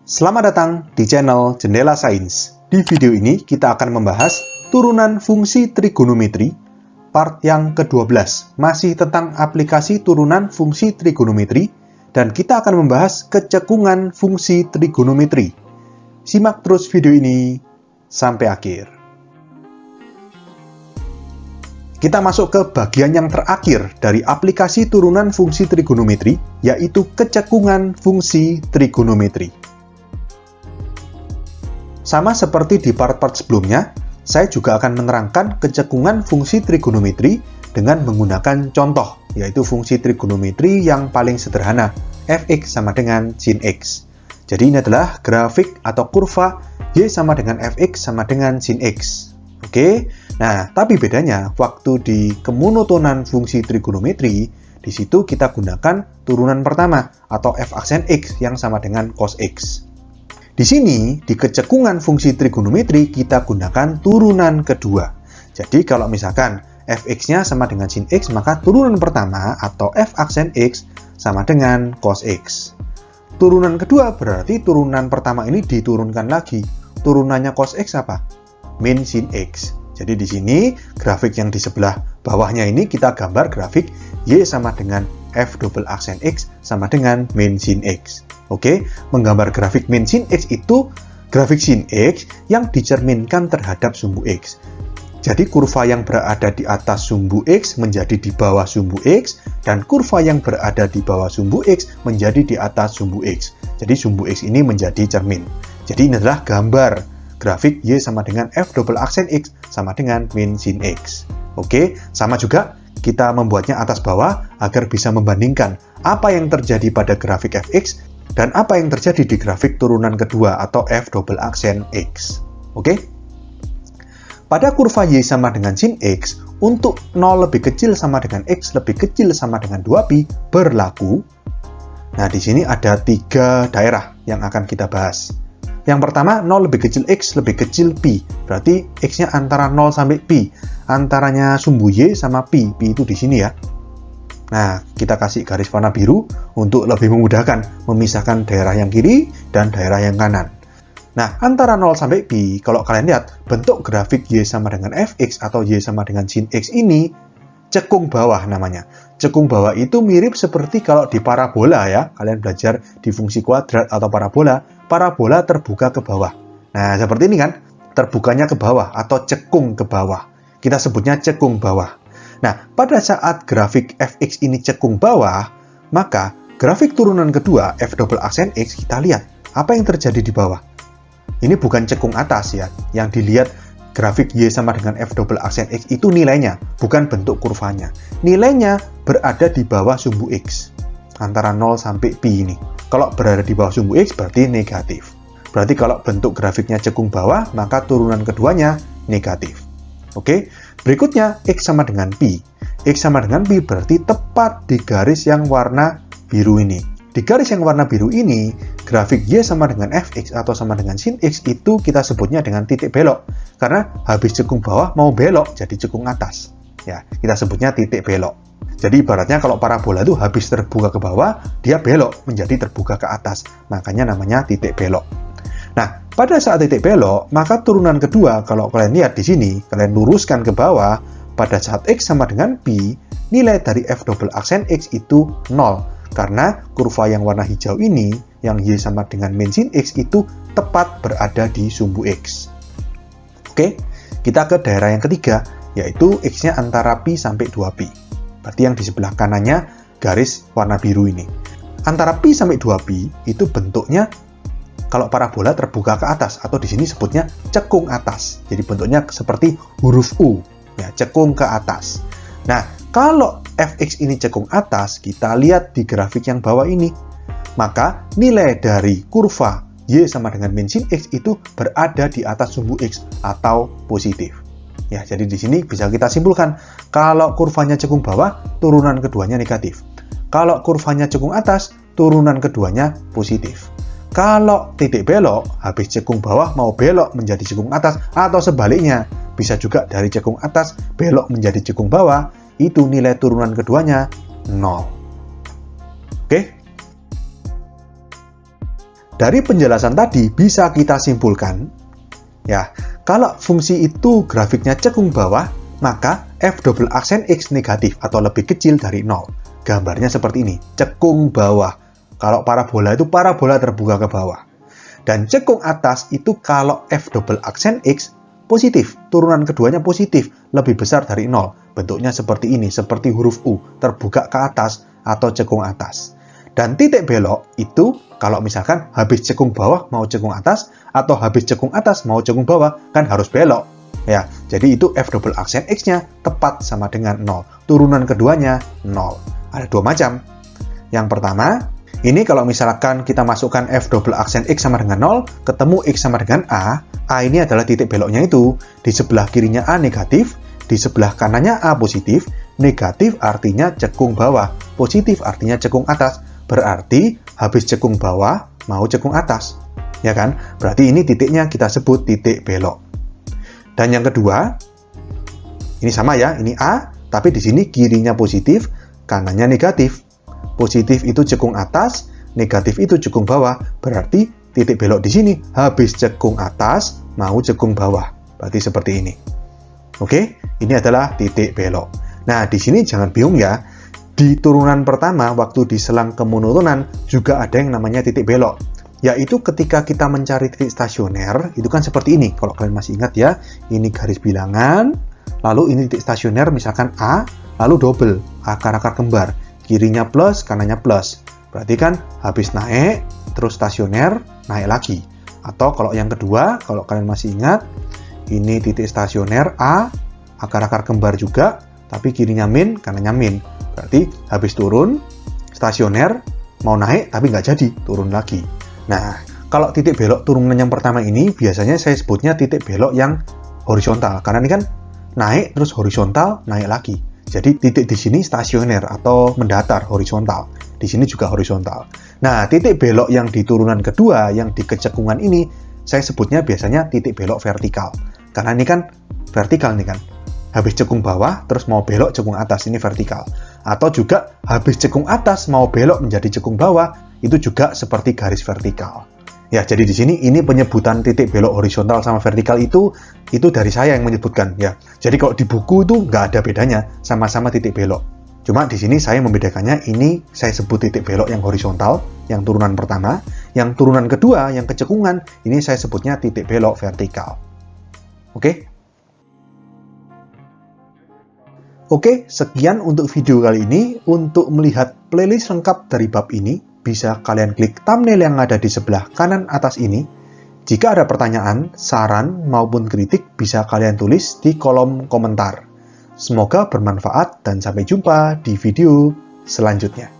Selamat datang di channel Jendela Sains. Di video ini kita akan membahas turunan fungsi trigonometri part yang ke-12, masih tentang aplikasi turunan fungsi trigonometri, dan kita akan membahas kecekungan fungsi trigonometri. Simak terus video ini sampai akhir. Kita masuk ke bagian yang terakhir dari aplikasi turunan fungsi trigonometri, yaitu kecekungan fungsi trigonometri. Sama seperti di part-part sebelumnya, saya juga akan menerangkan kecekungan fungsi trigonometri dengan menggunakan contoh, yaitu fungsi trigonometri yang paling sederhana, fx sama dengan sin x. Jadi ini adalah grafik atau kurva y sama dengan fx sama dengan sin x. Oke, nah tapi bedanya waktu di kemonotonan fungsi trigonometri, di situ kita gunakan turunan pertama atau f aksen x yang sama dengan cos x. Di sini, di kecekungan fungsi trigonometri, kita gunakan turunan kedua. Jadi, kalau misalkan fx-nya sama dengan sin x, maka turunan pertama atau f aksen x sama dengan cos x. Turunan kedua berarti turunan pertama ini diturunkan lagi. Turunannya cos x apa? Min sin x. Jadi, di sini, grafik yang di sebelah bawahnya ini kita gambar grafik y sama dengan f double aksen x sama dengan min sin x. Oke, menggambar grafik min sin x itu grafik sin x yang dicerminkan terhadap sumbu x. Jadi kurva yang berada di atas sumbu x menjadi di bawah sumbu x, dan kurva yang berada di bawah sumbu x menjadi di atas sumbu x. Jadi sumbu x ini menjadi cermin. Jadi ini adalah gambar grafik y sama dengan f double aksen x sama dengan min sin x. Oke, sama juga kita membuatnya atas bawah agar bisa membandingkan apa yang terjadi pada grafik fx dan apa yang terjadi di grafik turunan kedua atau f double aksen x. Oke? Pada kurva y sama dengan sin x, untuk 0 lebih kecil sama dengan x lebih kecil sama dengan 2pi berlaku. Nah, di sini ada 3 daerah yang akan kita bahas. Yang pertama, 0 lebih kecil x lebih kecil pi. Berarti x-nya antara 0 sampai pi. Antaranya sumbu y sama pi. Pi itu di sini ya. Nah, kita kasih garis warna biru untuk lebih memudahkan memisahkan daerah yang kiri dan daerah yang kanan. Nah, antara 0 sampai pi, kalau kalian lihat, bentuk grafik y sama dengan fx atau y sama dengan sin x ini cekung bawah namanya. Cekung bawah itu mirip seperti kalau di parabola ya. Kalian belajar di fungsi kuadrat atau parabola, parabola terbuka ke bawah. Nah, seperti ini kan, terbukanya ke bawah atau cekung ke bawah. Kita sebutnya cekung bawah. Nah, pada saat grafik fx ini cekung bawah, maka grafik turunan kedua, f double aksen x, kita lihat apa yang terjadi di bawah. Ini bukan cekung atas ya, yang dilihat grafik y sama dengan f double aksen x itu nilainya, bukan bentuk kurvanya. Nilainya berada di bawah sumbu x, antara 0 sampai pi ini. Kalau berada di bawah sumbu x berarti negatif. Berarti kalau bentuk grafiknya cekung bawah, maka turunan keduanya negatif. Oke, berikutnya x sama dengan pi. X sama dengan pi berarti tepat di garis yang warna biru ini. Di garis yang warna biru ini, grafik y sama dengan fx atau sama dengan sin x itu kita sebutnya dengan titik belok. Karena habis cekung bawah mau belok jadi cekung atas. Ya, kita sebutnya titik belok. Jadi ibaratnya kalau parabola itu habis terbuka ke bawah, dia belok menjadi terbuka ke atas. Makanya namanya titik belok. Nah, pada saat titik belok, maka turunan kedua, kalau kalian lihat di sini, kalian luruskan ke bawah, pada saat x sama dengan pi, nilai dari f double aksen x itu 0. Karena kurva yang warna hijau ini, yang y sama dengan min sin x itu tepat berada di sumbu x. Oke, kita ke daerah yang ketiga, yaitu x-nya antara pi sampai 2pi. Berarti yang di sebelah kanannya garis warna biru ini. Antara pi sampai 2pi itu bentuknya kalau parabola terbuka ke atas, atau di sini sebutnya cekung atas. Jadi bentuknya seperti huruf U, ya, cekung ke atas. Nah, kalau fx ini cekung atas, kita lihat di grafik yang bawah ini, maka nilai dari kurva y sama dengan min sin x itu berada di atas sumbu x atau positif. Ya, jadi di sini bisa kita simpulkan, kalau kurvanya cekung bawah, turunan keduanya negatif. Kalau kurvanya cekung atas, turunan keduanya positif. Kalau titik belok, habis cekung bawah mau belok menjadi cekung atas, atau sebaliknya, bisa juga dari cekung atas belok menjadi cekung bawah, itu nilai turunan keduanya 0. Oke? Dari penjelasan tadi bisa kita simpulkan, ya, kalau fungsi itu grafiknya cekung bawah, maka f double aksen x negatif atau lebih kecil dari 0. Gambarnya seperti ini, cekung bawah. Kalau parabola itu parabola terbuka ke bawah. Dan cekung atas itu kalau f double aksen x positif, turunan keduanya positif, lebih besar dari 0. Bentuknya seperti ini, seperti huruf U, terbuka ke atas atau cekung atas. Dan titik belok itu kalau misalkan habis cekung bawah mau cekung atas, atau habis cekung atas mau cekung bawah, kan harus belok. Ya, jadi itu f double aksen x-nya tepat sama dengan 0. Turunan keduanya 0. Ada dua macam. Yang pertama, ini kalau misalkan kita masukkan f double aksen x sama dengan 0, ketemu x sama dengan a ini adalah titik beloknya itu. Di sebelah kirinya a negatif, di sebelah kanannya a positif. Negatif artinya cekung bawah, positif artinya cekung atas. Berarti habis cekung bawah mau cekung atas. Ya kan? Berarti ini titiknya kita sebut titik belok. Dan yang kedua, ini sama ya, ini A, tapi di sini kirinya positif, kanannya negatif. Positif itu cekung atas, negatif itu cekung bawah. Berarti titik belok di sini habis cekung atas mau cekung bawah. Berarti seperti ini. Oke, ini adalah titik belok. Nah, di sini jangan bingung ya. Di turunan pertama, waktu di selang kemonotonan, juga ada yang namanya titik belok. Yaitu ketika kita mencari titik stasioner, itu kan seperti ini. Kalau kalian masih ingat ya, ini garis bilangan, lalu ini titik stasioner, misalkan A, lalu double, akar-akar kembar. Kirinya plus, kanannya plus. Berarti kan habis naik, terus stasioner, naik lagi. Atau kalau yang kedua, kalau kalian masih ingat, ini titik stasioner A, akar-akar kembar juga, tapi kirinya min, kanannya min. Berarti habis turun, stasioner, mau naik tapi nggak jadi, turun lagi. Nah, kalau titik belok turunan yang pertama ini, biasanya saya sebutnya titik belok yang horizontal. Karena ini kan naik, terus horizontal, naik lagi. Jadi titik di sini stasioner atau mendatar, horizontal. Di sini juga horizontal. Nah, titik belok yang di turunan kedua, yang di kecekungan ini, saya sebutnya biasanya titik belok vertikal. Karena ini kan vertikal nih kan. Habis cekung bawah, terus mau belok cekung atas, ini vertikal. Atau juga habis cekung atas, mau belok menjadi cekung bawah, itu juga seperti garis vertikal. Ya, jadi di sini ini penyebutan titik belok horizontal sama vertikal itu dari saya yang menyebutkan ya. Jadi kalau di buku itu nggak ada bedanya, sama-sama titik belok. Cuma di sini saya membedakannya, ini saya sebut titik belok yang horizontal, yang turunan pertama, yang turunan kedua, yang kecekungan, ini saya sebutnya titik belok vertikal. Oke? Oke, sekian untuk video kali ini. Untuk melihat playlist lengkap dari bab ini, bisa kalian klik thumbnail yang ada di sebelah kanan atas ini. Jika ada pertanyaan, saran, maupun kritik, bisa kalian tulis di kolom komentar. Semoga bermanfaat dan sampai jumpa di video selanjutnya.